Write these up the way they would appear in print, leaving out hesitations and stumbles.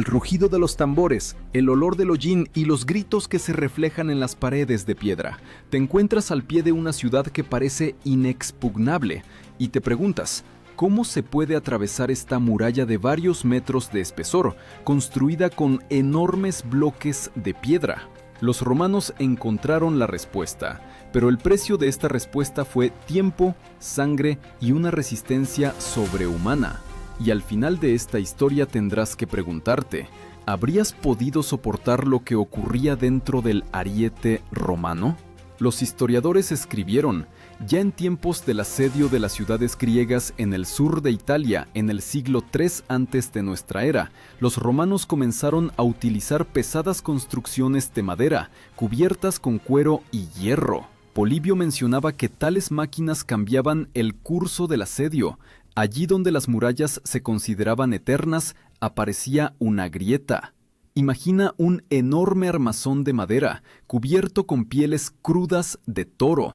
El rugido de los tambores, el olor del hollín y los gritos que se reflejan en las paredes de piedra. Te encuentras al pie de una ciudad que parece inexpugnable y te preguntas, ¿cómo se puede atravesar esta muralla de varios metros de espesor, construida con enormes bloques de piedra? Los romanos encontraron la respuesta, pero el precio de esta respuesta fue tiempo, sangre y una resistencia sobrehumana. Y al final de esta historia tendrás que preguntarte, ¿habrías podido soportar lo que ocurría dentro del ariete romano? Los historiadores escribieron, ya en tiempos del asedio de las ciudades griegas en el sur de Italia en el siglo III antes de nuestra era, los romanos comenzaron a utilizar pesadas construcciones de madera, cubiertas con cuero y hierro. Polibio mencionaba que tales máquinas cambiaban el curso del asedio. Allí donde las murallas se consideraban eternas, aparecía una grieta. Imagina un enorme armazón de madera, cubierto con pieles crudas de toro.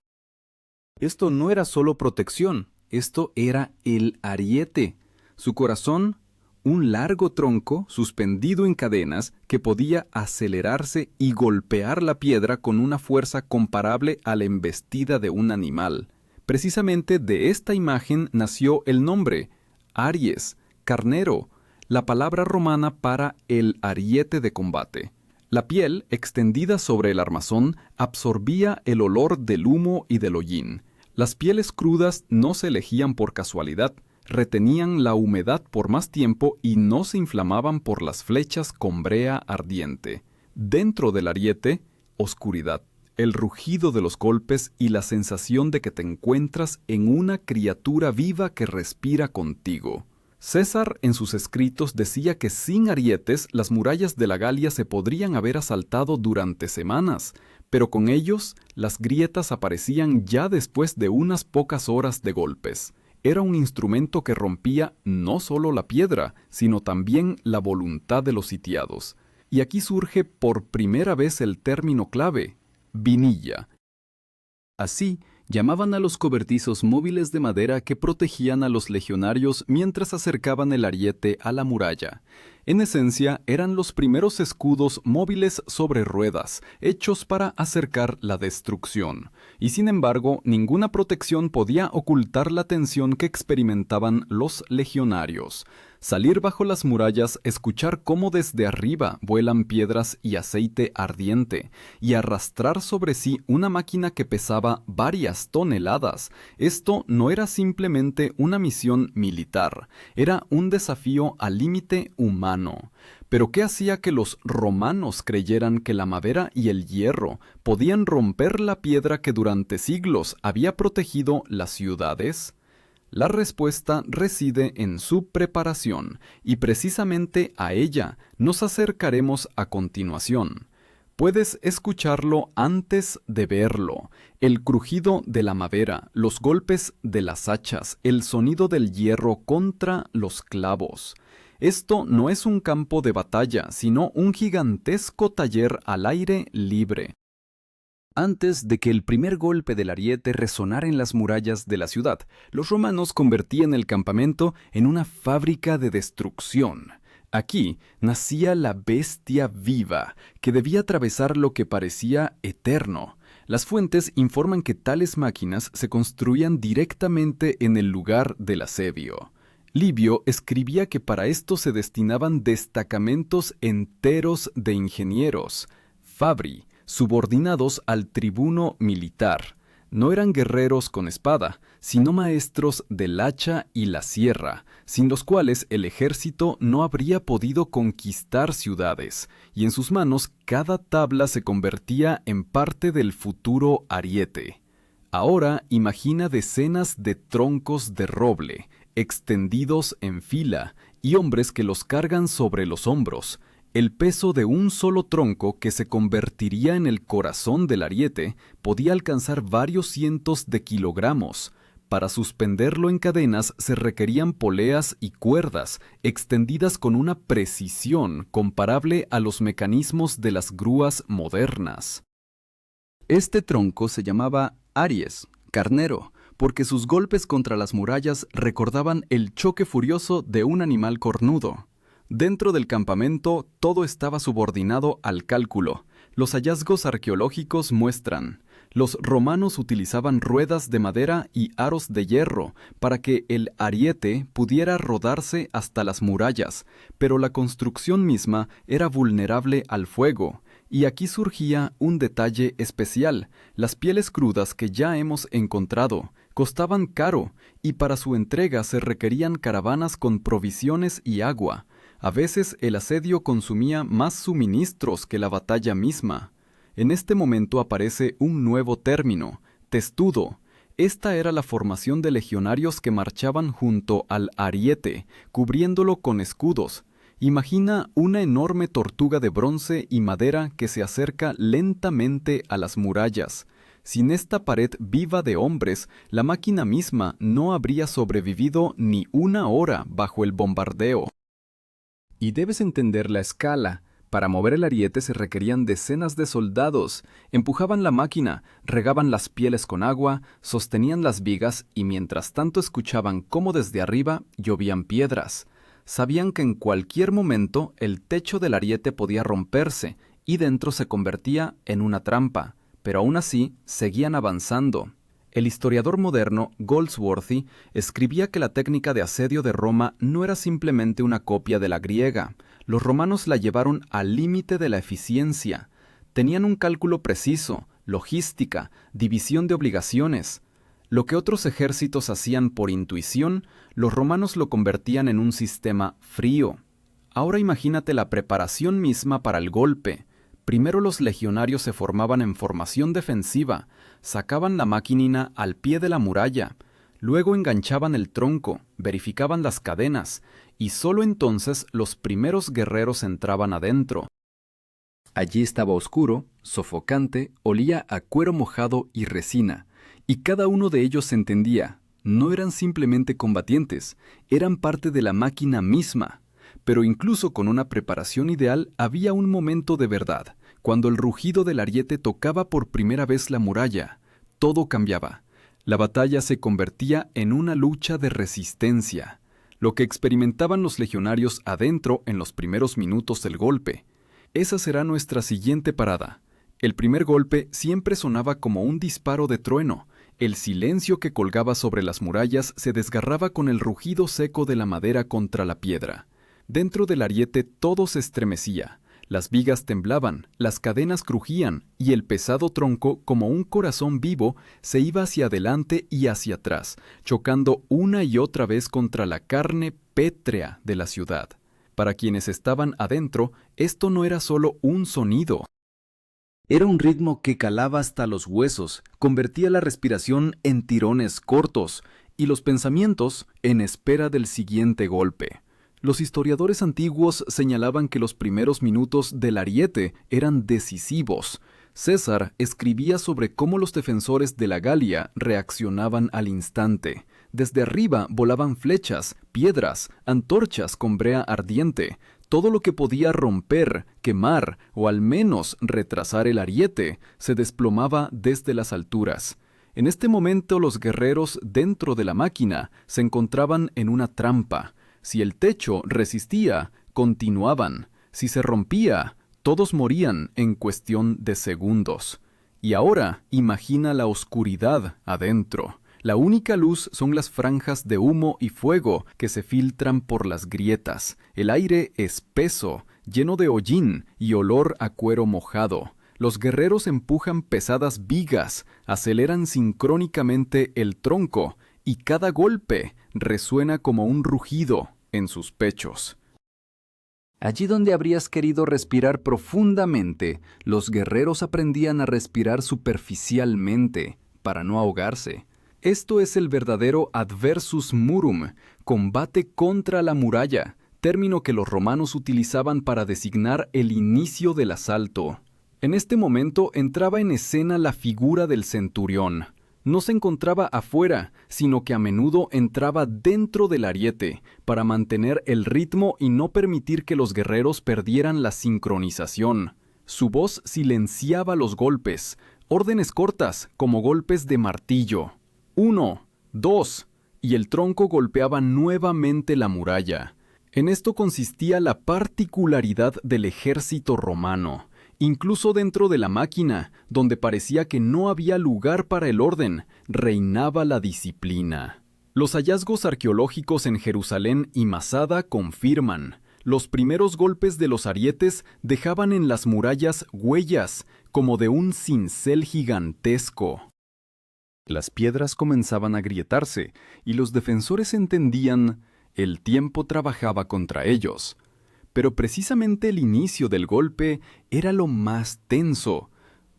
Esto no era solo protección, esto era el ariete. Su corazón, un largo tronco suspendido en cadenas que podía acelerarse y golpear la piedra con una fuerza comparable a la embestida de un animal. Precisamente de esta imagen nació el nombre, Aries, carnero, la palabra romana para el ariete de combate. La piel, extendida sobre el armazón, absorbía el olor del humo y del hollín. Las pieles crudas no se elegían por casualidad, retenían la humedad por más tiempo y no se inflamaban por las flechas con brea ardiente. Dentro del ariete, oscuridad. El rugido de los golpes y la sensación de que te encuentras en una criatura viva que respira contigo. César en sus escritos decía que sin arietes las murallas de la Galia se podrían haber asaltado durante semanas, pero con ellos las grietas aparecían ya después de unas pocas horas de golpes. Era un instrumento que rompía no solo la piedra, sino también la voluntad de los sitiados. Y aquí surge por primera vez el término clave, vinilla. Así, llamaban a los cobertizos móviles de madera que protegían a los legionarios mientras acercaban el ariete a la muralla. En esencia, eran los primeros escudos móviles sobre ruedas, hechos para acercar la destrucción. Y sin embargo, ninguna protección podía ocultar la tensión que experimentaban los legionarios. Salir bajo las murallas, escuchar cómo desde arriba vuelan piedras y aceite ardiente, y arrastrar sobre sí una máquina que pesaba varias toneladas. Esto no era simplemente una misión militar, era un desafío al límite humano. Pero ¿qué hacía que los romanos creyeran que la madera y el hierro podían romper la piedra que durante siglos había protegido las ciudades? La respuesta reside en su preparación, y precisamente a ella nos acercaremos a continuación. Puedes escucharlo antes de verlo, el crujido de la madera, los golpes de las hachas, el sonido del hierro contra los clavos. Esto no es un campo de batalla, sino un gigantesco taller al aire libre. Antes de que el primer golpe del ariete resonara en las murallas de la ciudad, los romanos convertían el campamento en una fábrica de destrucción. Aquí nacía la bestia viva, que debía atravesar lo que parecía eterno. Las fuentes informan que tales máquinas se construían directamente en el lugar del asedio. Livio escribía que para esto se destinaban destacamentos enteros de ingenieros, fabri, subordinados al tribuno militar. No eran guerreros con espada, sino maestros del hacha y la sierra, sin los cuales el ejército no habría podido conquistar ciudades, y en sus manos cada tabla se convertía en parte del futuro ariete. Ahora imagina decenas de troncos de roble, extendidos en fila, y hombres que los cargan sobre los hombros. El peso de un solo tronco que se convertiría en el corazón del ariete podía alcanzar varios cientos de kilogramos. Para suspenderlo en cadenas se requerían poleas y cuerdas, extendidas con una precisión comparable a los mecanismos de las grúas modernas. Este tronco se llamaba Aries, carnero, porque sus golpes contra las murallas recordaban el choque furioso de un animal cornudo. Dentro del campamento, todo estaba subordinado al cálculo. Los hallazgos arqueológicos muestran: los romanos utilizaban ruedas de madera y aros de hierro para que el ariete pudiera rodarse hasta las murallas, pero la construcción misma era vulnerable al fuego. Y aquí surgía un detalle especial: las pieles crudas que ya hemos encontrado costaban caro, y para su entrega se requerían caravanas con provisiones y agua. A veces el asedio consumía más suministros que la batalla misma. En este momento aparece un nuevo término: testudo. Esta era la formación de legionarios que marchaban junto al ariete, cubriéndolo con escudos. Imagina una enorme tortuga de bronce y madera que se acerca lentamente a las murallas. Sin esta pared viva de hombres, la máquina misma no habría sobrevivido ni una hora bajo el bombardeo. Y debes entender la escala. Para mover el ariete se requerían decenas de soldados. Empujaban la máquina, regaban las pieles con agua, sostenían las vigas y mientras tanto escuchaban cómo desde arriba llovían piedras. Sabían que en cualquier momento el techo del ariete podía romperse y dentro se convertía en una trampa, pero aún así seguían avanzando. El historiador moderno Goldsworthy escribía que la técnica de asedio de Roma no era simplemente una copia de la griega. Los romanos la llevaron al límite de la eficiencia. Tenían un cálculo preciso, logística, división de obligaciones. Lo que otros ejércitos hacían por intuición, los romanos lo convertían en un sistema frío. Ahora imagínate la preparación misma para el golpe. Primero los legionarios se formaban en formación defensiva, sacaban la maquinina al pie de la muralla, luego enganchaban el tronco, verificaban las cadenas, y solo entonces los primeros guerreros entraban adentro. Allí estaba oscuro, sofocante, olía a cuero mojado y resina, y cada uno de ellos entendía: no eran simplemente combatientes, eran parte de la máquina misma. Pero incluso con una preparación ideal había un momento de verdad, cuando el rugido del ariete tocaba por primera vez la muralla. Todo cambiaba. La batalla se convertía en una lucha de resistencia. Lo que experimentaban los legionarios adentro en los primeros minutos del golpe. Esa será nuestra siguiente parada. El primer golpe siempre sonaba como un disparo de trueno. El silencio que colgaba sobre las murallas se desgarraba con el rugido seco de la madera contra la piedra. Dentro del ariete todo se estremecía. Las vigas temblaban, las cadenas crujían, y el pesado tronco, como un corazón vivo, se iba hacia adelante y hacia atrás, chocando una y otra vez contra la carne pétrea de la ciudad. Para quienes estaban adentro, esto no era solo un sonido. Era un ritmo que calaba hasta los huesos, convertía la respiración en tirones cortos, y los pensamientos en espera del siguiente golpe. Los historiadores antiguos señalaban que los primeros minutos del ariete eran decisivos. César escribía sobre cómo los defensores de la Galia reaccionaban al instante. Desde arriba volaban flechas, piedras, antorchas con brea ardiente. Todo lo que podía romper, quemar o al menos retrasar el ariete se desplomaba desde las alturas. En este momento los guerreros dentro de la máquina se encontraban en una trampa. Si el techo resistía, continuaban. Si se rompía, todos morían en cuestión de segundos. Y ahora imagina la oscuridad adentro. La única luz son las franjas de humo y fuego que se filtran por las grietas. El aire espeso, lleno de hollín y olor a cuero mojado. Los guerreros empujan pesadas vigas, aceleran sincrónicamente el tronco, y cada golpe resuena como un rugido en sus pechos. Allí donde habrías querido respirar profundamente, los guerreros aprendían a respirar superficialmente para no ahogarse. Esto es el verdadero adversus murum, combate contra la muralla, término que los romanos utilizaban para designar el inicio del asalto. En este momento entraba en escena la figura del centurión. No se encontraba afuera, sino que a menudo entraba dentro del ariete para mantener el ritmo y no permitir que los guerreros perdieran la sincronización. Su voz silenciaba los golpes, órdenes cortas como golpes de martillo. 1, 2, y el tronco golpeaba nuevamente la muralla. En esto consistía la particularidad del ejército romano. Incluso dentro de la máquina, donde parecía que no había lugar para el orden, reinaba la disciplina. Los hallazgos arqueológicos en Jerusalén y Masada confirman. Los primeros golpes de los arietes dejaban en las murallas huellas, como de un cincel gigantesco. Las piedras comenzaban a agrietarse, y los defensores entendían, el tiempo trabajaba contra ellos. Pero precisamente el inicio del golpe era lo más tenso.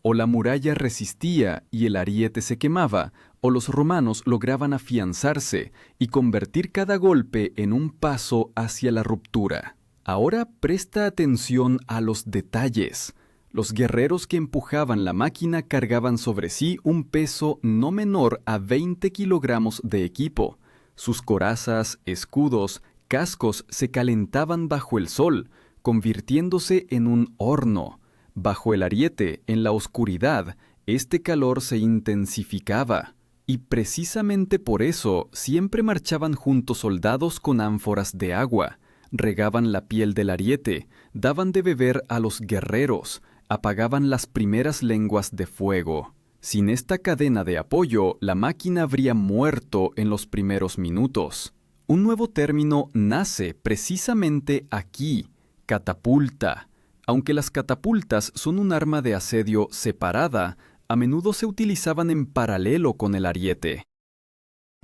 O la muralla resistía y el ariete se quemaba, o los romanos lograban afianzarse y convertir cada golpe en un paso hacia la ruptura. Ahora presta atención a los detalles. Los guerreros que empujaban la máquina cargaban sobre sí un peso no menor a 20 kilogramos de equipo. Sus corazas, escudos, cascos se calentaban bajo el sol, convirtiéndose en un horno. Bajo el ariete, en la oscuridad, este calor se intensificaba. Y precisamente por eso siempre marchaban juntos soldados con ánforas de agua. Regaban la piel del ariete, daban de beber a los guerreros, apagaban las primeras lenguas de fuego. Sin esta cadena de apoyo, la máquina habría muerto en los primeros minutos. Un nuevo término nace precisamente aquí, catapulta. Aunque las catapultas son un arma de asedio separada, a menudo se utilizaban en paralelo con el ariete.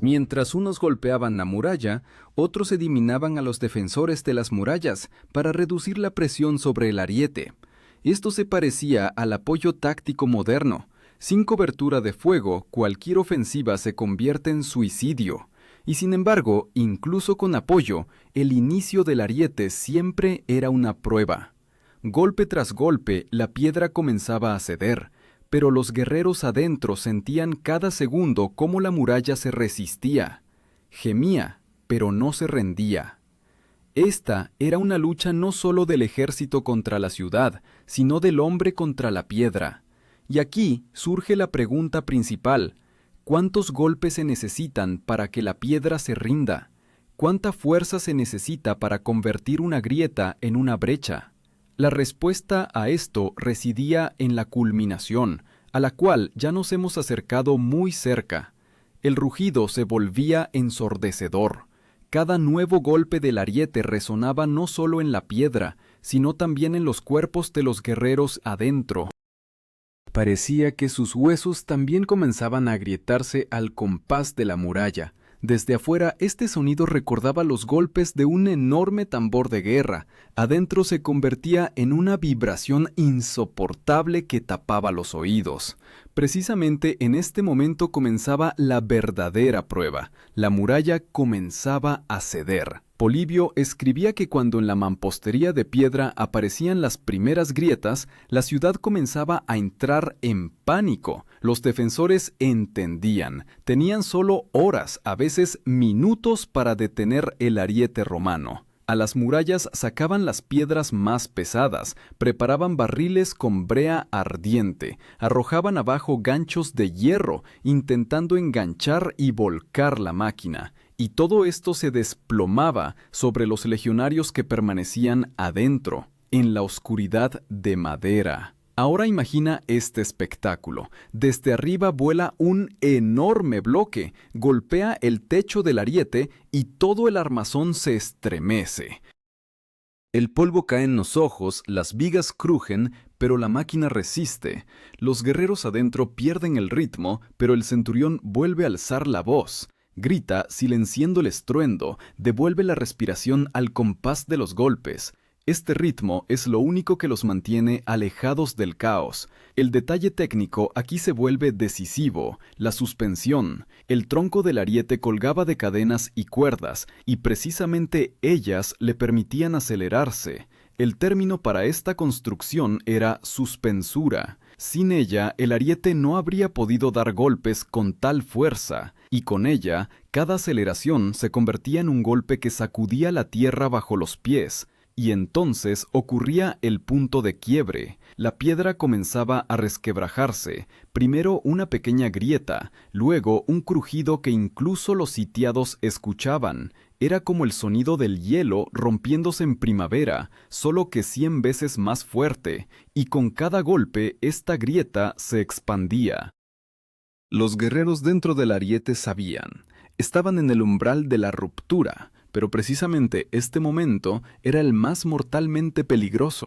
Mientras unos golpeaban la muralla, otros eliminaban a los defensores de las murallas para reducir la presión sobre el ariete. Esto se parecía al apoyo táctico moderno. Sin cobertura de fuego, cualquier ofensiva se convierte en suicidio. Y sin embargo, incluso con apoyo, el inicio del ariete siempre era una prueba. Golpe tras golpe, la piedra comenzaba a ceder, pero los guerreros adentro sentían cada segundo cómo la muralla se resistía. Gemía, pero no se rendía. Esta era una lucha no solo del ejército contra la ciudad, sino del hombre contra la piedra. Y aquí surge la pregunta principal: ¿cuántos golpes se necesitan para que la piedra se rinda? ¿Cuánta fuerza se necesita para convertir una grieta en una brecha? La respuesta a esto residía en la culminación, a la cual ya nos hemos acercado muy cerca. El rugido se volvía ensordecedor. Cada nuevo golpe del ariete resonaba no solo en la piedra, sino también en los cuerpos de los guerreros adentro. Parecía que sus huesos también comenzaban a agrietarse al compás de la muralla. Desde afuera, este sonido recordaba los golpes de un enorme tambor de guerra. Adentro se convertía en una vibración insoportable que tapaba los oídos. Precisamente en este momento comenzaba la verdadera prueba. La muralla comenzaba a ceder. Polibio escribía que cuando en la mampostería de piedra aparecían las primeras grietas, la ciudad comenzaba a entrar en pánico. Los defensores entendían, tenían solo horas, a veces minutos para detener el ariete romano. A las murallas sacaban las piedras más pesadas, preparaban barriles con brea ardiente, arrojaban abajo ganchos de hierro, intentando enganchar y volcar la máquina. Y todo esto se desplomaba sobre los legionarios que permanecían adentro, en la oscuridad de madera. Ahora imagina este espectáculo. Desde arriba vuela un enorme bloque, golpea el techo del ariete y todo el armazón se estremece. El polvo cae en los ojos, las vigas crujen, pero la máquina resiste. Los guerreros adentro pierden el ritmo, pero el centurión vuelve a alzar la voz. Grita, silenciando el estruendo, devuelve la respiración al compás de los golpes. Este ritmo es lo único que los mantiene alejados del caos. El detalle técnico aquí se vuelve decisivo, la suspensión. El tronco del ariete colgaba de cadenas y cuerdas, y precisamente ellas le permitían acelerarse. El término para esta construcción era suspensura. Sin ella, el ariete no habría podido dar golpes con tal fuerza, y con ella, cada aceleración se convertía en un golpe que sacudía la tierra bajo los pies. Y entonces ocurría el punto de quiebre. La piedra comenzaba a resquebrajarse, primero una pequeña grieta, luego un crujido que incluso los sitiados escuchaban. Era como el sonido del hielo rompiéndose en primavera, solo que 100 veces más fuerte, y con cada golpe esta grieta se expandía. Los guerreros dentro del ariete sabían. Estaban en el umbral de la ruptura, pero precisamente este momento era el más mortalmente peligroso.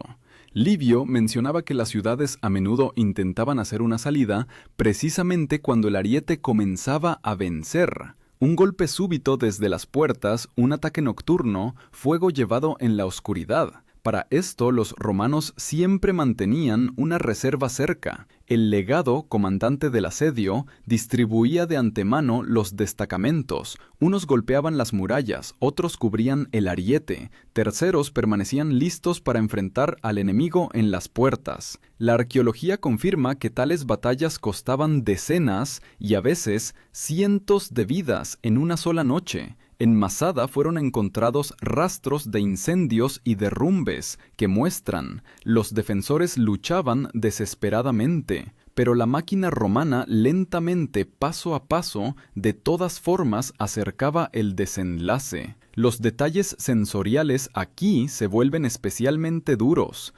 Livio mencionaba que las ciudades a menudo intentaban hacer una salida precisamente cuando el ariete comenzaba a vencer. Un golpe súbito desde las puertas, un ataque nocturno, fuego llevado en la oscuridad. Para esto los romanos siempre mantenían una reserva cerca. El legado, comandante del asedio, distribuía de antemano los destacamentos. Unos golpeaban las murallas, otros cubrían el ariete, terceros permanecían listos para enfrentar al enemigo en las puertas. La arqueología confirma que tales batallas costaban decenas y a veces cientos de vidas en una sola noche. En Masada fueron encontrados rastros de incendios y derrumbes que muestran los defensores luchaban desesperadamente, pero la máquina romana lentamente, paso a paso, de todas formas acercaba el desenlace. Los detalles sensoriales aquí se vuelven especialmente duros.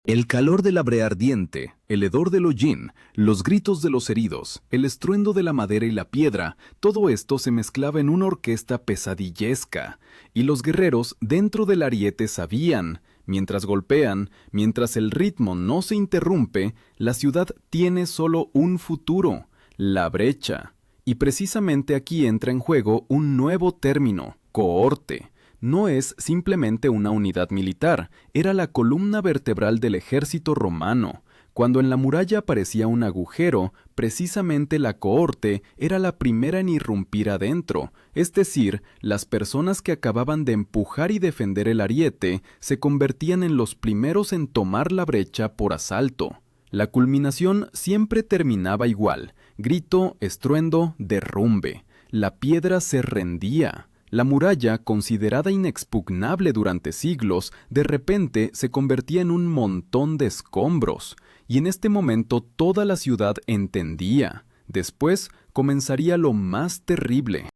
El calor de la brea ardiente, el hedor del hollín, los gritos de los heridos, el estruendo de la madera y la piedra, todo esto se mezclaba en una orquesta pesadillesca. Y los guerreros dentro del ariete sabían, mientras golpean, mientras el ritmo no se interrumpe, la ciudad tiene solo un futuro, la brecha. Y precisamente aquí entra en juego un nuevo término, cohorte. No es simplemente una unidad militar, era la columna vertebral del ejército romano. Cuando en la muralla aparecía un agujero, precisamente la cohorte era la primera en irrumpir adentro, es decir, las personas que acababan de empujar y defender el ariete se convertían en los primeros en tomar la brecha por asalto. La culminación siempre terminaba igual, grito, estruendo, derrumbe. La piedra se rendía. La muralla, considerada inexpugnable durante siglos, de repente se convertía en un montón de escombros, y en este momento toda la ciudad entendía. Después comenzaría lo más terrible.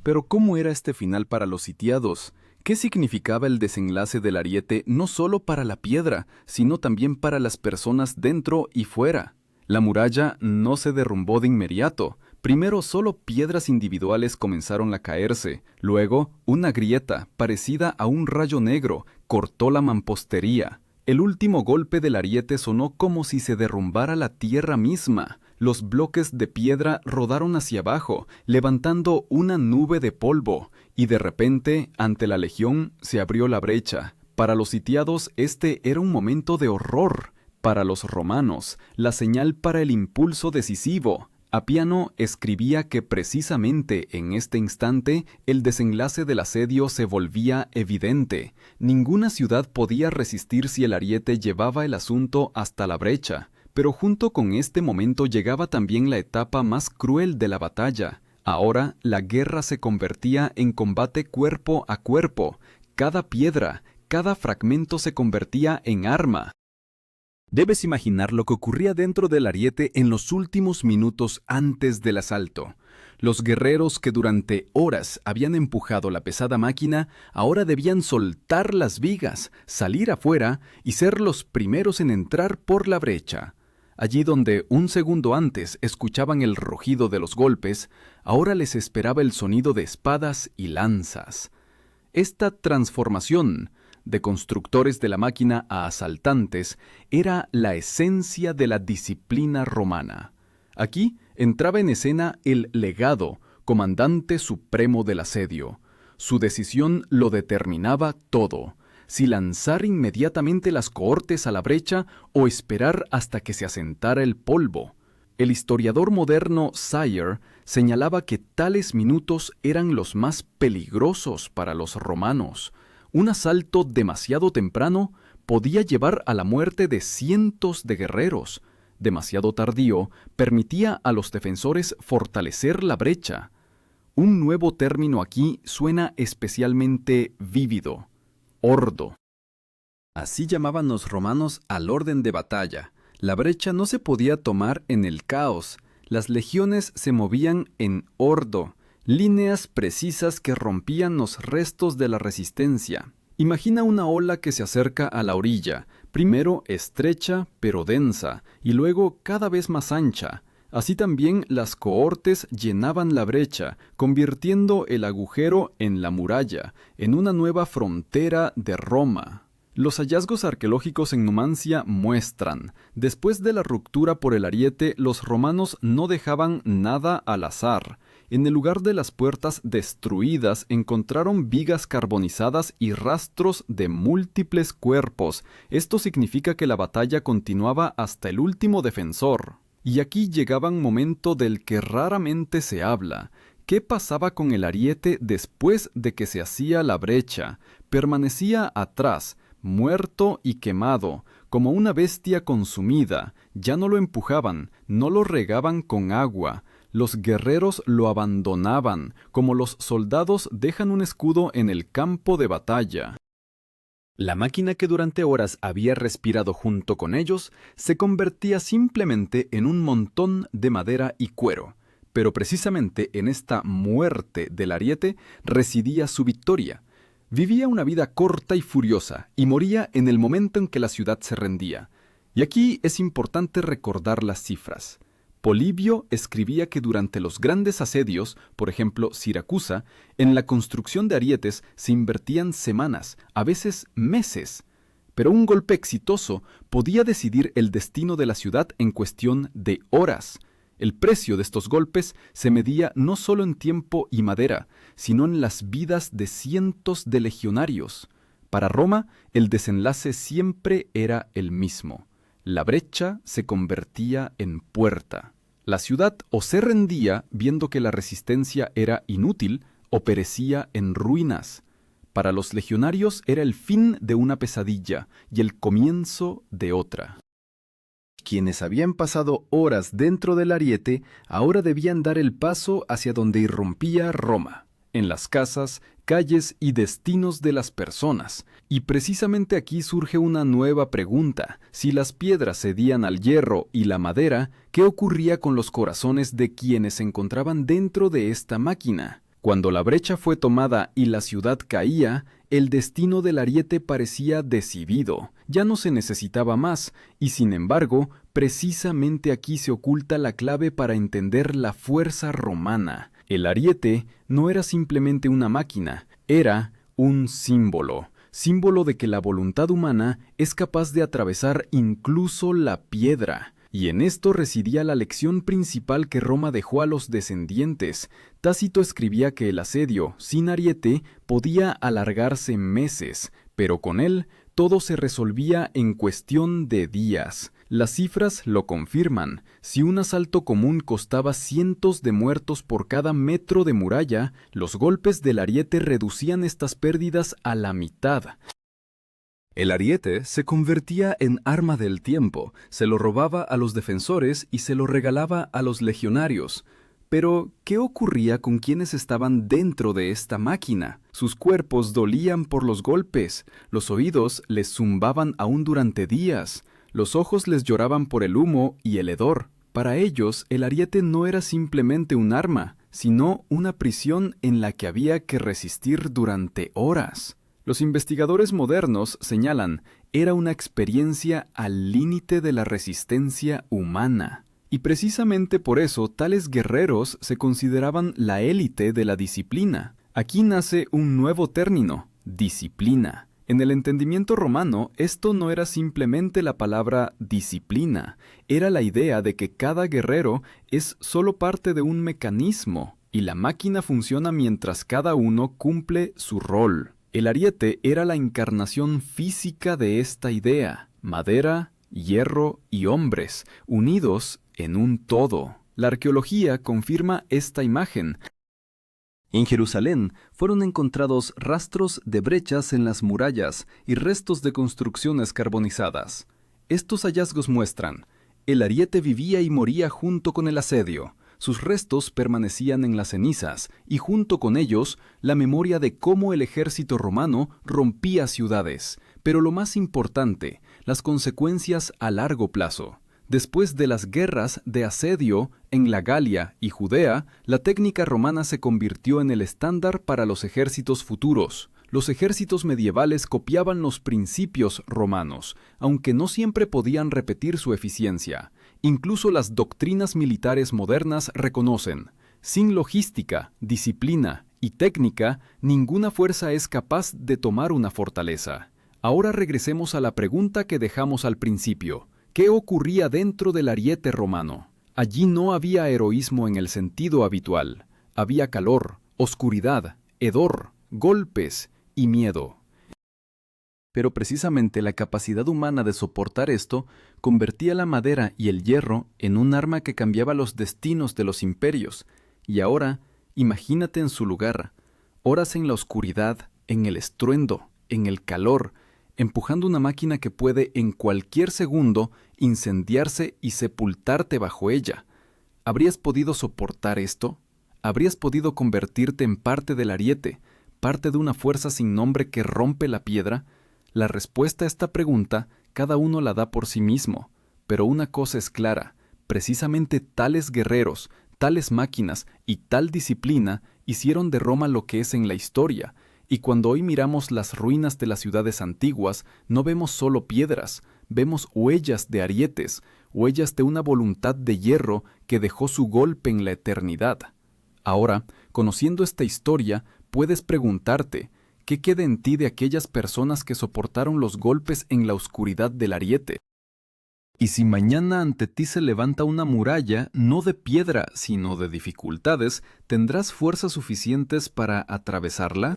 Pero ¿cómo era este final para los sitiados? ¿Qué significaba el desenlace del ariete no solo para la piedra, sino también para las personas dentro y fuera? La muralla no se derrumbó de inmediato. Primero solo piedras individuales comenzaron a caerse, luego una grieta, parecida a un rayo negro, cortó la mampostería. El último golpe del ariete sonó como si se derrumbara la tierra misma. Los bloques de piedra rodaron hacia abajo, levantando una nube de polvo, y de repente, ante la legión, se abrió la brecha. Para los sitiados este era un momento de horror. Para los romanos, la señal para el impulso decisivo. Apiano escribía que precisamente en este instante el desenlace del asedio se volvía evidente. Ninguna ciudad podía resistir si el ariete llevaba el asunto hasta la brecha, pero junto con este momento llegaba también la etapa más cruel de la batalla. Ahora la guerra se convertía en combate cuerpo a cuerpo. Cada piedra, cada fragmento se convertía en arma. Debes imaginar lo que ocurría dentro del ariete en los últimos minutos antes del asalto. Los guerreros que durante horas habían empujado la pesada máquina ahora debían soltar las vigas, salir afuera y ser los primeros en entrar por la brecha. Allí donde un segundo antes escuchaban el rugido de los golpes, ahora les esperaba el sonido de espadas y lanzas. Esta transformación de constructores de la máquina a asaltantes era la esencia de la disciplina romana. Aquí entraba en escena el legado, comandante supremo del asedio. Su decisión lo determinaba todo, si lanzar inmediatamente las cohortes a la brecha o esperar hasta que se asentara el polvo. El historiador moderno Sayer señalaba que tales minutos eran los más peligrosos para los romanos. Un asalto demasiado temprano podía llevar a la muerte de cientos de guerreros. Demasiado tardío permitía a los defensores fortalecer la brecha. Un nuevo término aquí suena especialmente vívido: ordo. Así llamaban los romanos al orden de batalla. La brecha no se podía tomar en el caos. Las legiones se movían en ordo, líneas precisas que rompían los restos de la resistencia. Imagina una ola que se acerca a la orilla, primero estrecha pero densa, y luego cada vez más ancha. Así también las cohortes llenaban la brecha, convirtiendo el agujero en la muralla, en una nueva frontera de Roma. Los hallazgos arqueológicos en Numancia muestran, después de la ruptura por el ariete, los romanos no dejaban nada al azar. En el lugar de las puertas destruidas encontraron vigas carbonizadas y rastros de múltiples cuerpos. Esto significa que la batalla continuaba hasta el último defensor. Y aquí llegaba un momento del que raramente se habla. ¿Qué pasaba con el ariete después de que se hacía la brecha? Permanecía atrás, muerto y quemado, como una bestia consumida. Ya no lo empujaban, no lo regaban con agua. Los guerreros lo abandonaban, como los soldados dejan un escudo en el campo de batalla. La máquina que durante horas había respirado junto con ellos se convertía simplemente en un montón de madera y cuero. Pero precisamente en esta muerte del ariete residía su victoria. Vivía una vida corta y furiosa y moría en el momento en que la ciudad se rendía. Y aquí es importante recordar las cifras. Polibio escribía que durante los grandes asedios, por ejemplo Siracusa, en la construcción de arietes se invertían semanas, a veces meses. Pero un golpe exitoso podía decidir el destino de la ciudad en cuestión de horas. El precio de estos golpes se medía no solo en tiempo y madera, sino en las vidas de cientos de legionarios. Para Roma, el desenlace siempre era el mismo. La brecha se convertía en puerta. La ciudad o se rendía viendo que la resistencia era inútil o perecía en ruinas. Para los legionarios era el fin de una pesadilla y el comienzo de otra. Quienes habían pasado horas dentro del ariete ahora debían dar el paso hacia donde irrumpía Roma, en las casas, calles y destinos de las personas. Y precisamente aquí surge una nueva pregunta. Si las piedras cedían al hierro y la madera, ¿qué ocurría con los corazones de quienes se encontraban dentro de esta máquina? Cuando la brecha fue tomada y la ciudad caía, el destino del ariete parecía decidido. Ya no se necesitaba más, y sin embargo, precisamente aquí se oculta la clave para entender la fuerza romana. El ariete no era simplemente una máquina, era un símbolo. Símbolo de que la voluntad humana es capaz de atravesar incluso la piedra. Y en esto residía la lección principal que Roma dejó a los descendientes. Tácito escribía que el asedio, sin ariete, podía alargarse meses, pero con él todo se resolvía en cuestión de días. Las cifras lo confirman. Si un asalto común costaba cientos de muertos por cada metro de muralla, los golpes del ariete reducían estas pérdidas a la mitad. El ariete se convertía en arma del tiempo, se lo robaba a los defensores y se lo regalaba a los legionarios. Pero, ¿qué ocurría con quienes estaban dentro de esta máquina? Sus cuerpos dolían por los golpes, los oídos les zumbaban aún durante días, los ojos les lloraban por el humo y el hedor. Para ellos, el ariete no era simplemente un arma, sino una prisión en la que había que resistir durante horas. Los investigadores modernos señalan, era una experiencia al límite de la resistencia humana. Y precisamente por eso tales guerreros se consideraban la élite de la disciplina. Aquí nace un nuevo término, disciplina. En el entendimiento romano, esto no era simplemente la palabra disciplina, era la idea de que cada guerrero es solo parte de un mecanismo, y la máquina funciona mientras cada uno cumple su rol. El ariete era la encarnación física de esta idea, madera, hierro y hombres, unidos en un todo. La arqueología confirma esta imagen. En Jerusalén fueron encontrados rastros de brechas en las murallas y restos de construcciones carbonizadas. Estos hallazgos muestran, el ariete vivía y moría junto con el asedio. Sus restos permanecían en las cenizas y junto con ellos la memoria de cómo el ejército romano rompía ciudades. Pero lo más importante, las consecuencias a largo plazo. Después de las guerras de asedio en la Galia y Judea, la técnica romana se convirtió en el estándar para los ejércitos futuros. Los ejércitos medievales copiaban los principios romanos, aunque no siempre podían repetir su eficiencia. Incluso las doctrinas militares modernas reconocen: sin logística, disciplina y técnica, ninguna fuerza es capaz de tomar una fortaleza. Ahora regresemos a la pregunta que dejamos al principio. ¿Qué ocurría dentro del ariete romano? Allí no había heroísmo en el sentido habitual. Había calor, oscuridad, hedor, golpes y miedo. Pero precisamente la capacidad humana de soportar esto convertía la madera y el hierro en un arma que cambiaba los destinos de los imperios. Y ahora, imagínate en su lugar, horas en la oscuridad, en el estruendo, en el calor, empujando una máquina que puede en cualquier segundo incendiarse y sepultarte bajo ella. ¿Habrías podido soportar esto? ¿Habrías podido convertirte en parte del ariete, parte de una fuerza sin nombre que rompe la piedra? La respuesta a esta pregunta cada uno la da por sí mismo, pero una cosa es clara: precisamente tales guerreros, tales máquinas y tal disciplina hicieron de Roma lo que es en la historia. Y cuando hoy miramos las ruinas de las ciudades antiguas, no vemos solo piedras, vemos huellas de arietes, huellas de una voluntad de hierro que dejó su golpe en la eternidad. Ahora, conociendo esta historia, puedes preguntarte: ¿qué queda en ti de aquellas personas que soportaron los golpes en la oscuridad del ariete? Y si mañana ante ti se levanta una muralla, no de piedra, sino de dificultades, ¿tendrás fuerzas suficientes para atravesarla?